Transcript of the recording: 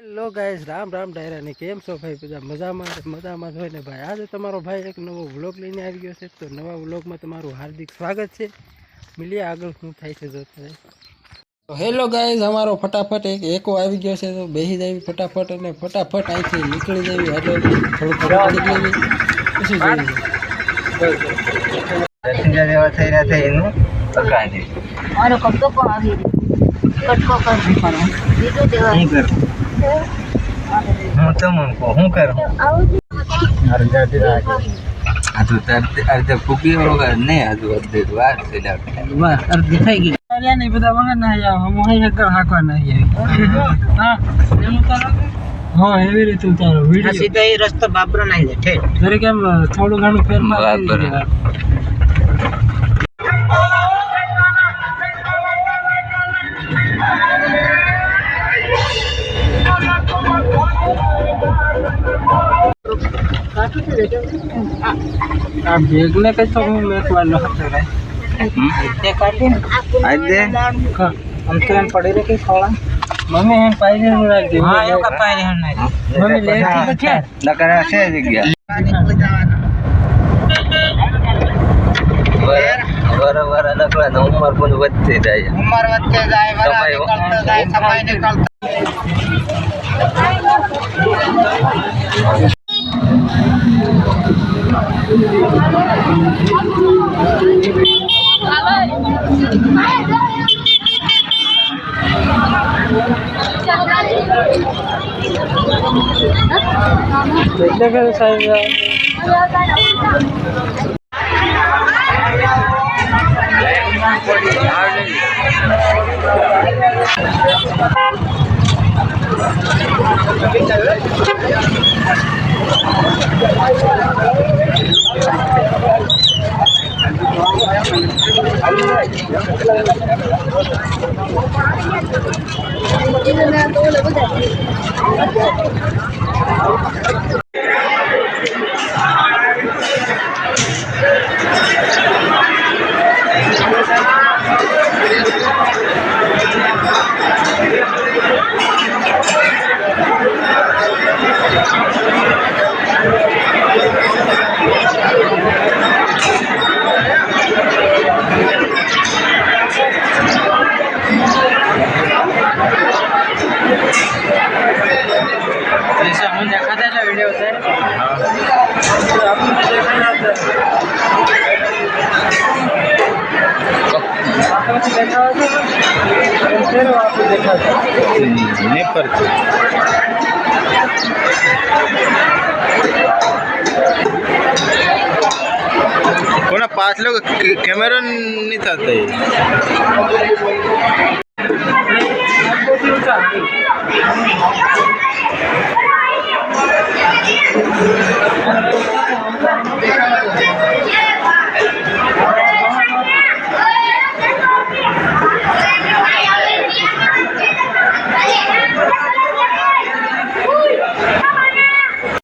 Hello guys, Ram Ram ડાયરા ને કેમ છો ભાઈ? બધા મજામાં હોય ને ભાઈ? આજે તમારો ભાઈ એક નવો વ્લોગ લઈને આવી ગયો છે. તો નવા વ્લોગમાં તમારું હાર્દિક સ્વાગત છે. મળીએ આગળ શું થાય છે જોતા. તો હેલો ગાઈસ, અમારો ફટાફટ એક એકો આવી ગયો છે. તો બેસી જાય ફટાફટ અને ફટાફટ અહીંથી નીકળી જવી. એટલે થોડું પડી લેવી પછી જોઈએ મારો કપડો પણ આવી કટકો કરી પડો બીજું દેવા નહીં કર હું તો મંકો હું કરું અર્ધા ફૂકી વગર નહીં હજુ અડધી વાર છે વાહ અડધી થઈ ગઈ અરે નહીં બધા વગર ના આવ હું અહીં એકર હાકવા નહીં આવી હા એમ ઉતારો હા એવી રીતે ઉતારો વિડિયો સીધા એ રસ્તો બાબરો નહીં છે ઠેઠ જરે કેમ થોડું ઘણું ફેરફાર આ બેગ ને કઈ તો હું મેકવાનો હતો રે તે કાઢી આજ દે हम तो एन पड़े रे कई खोला मम्मी एन पाई रे राख दे हां यो का पाई रे हन नहीं मम्मी ले के क्या नकरा से जग्या वर नकरा न उमर पण વધતી જાય ઉંમર વધતે જાય વરા નીકળતો જાય સમય નીકળતો એટલે કે સાહેબ कोना पास लोग कैमरा नहीं था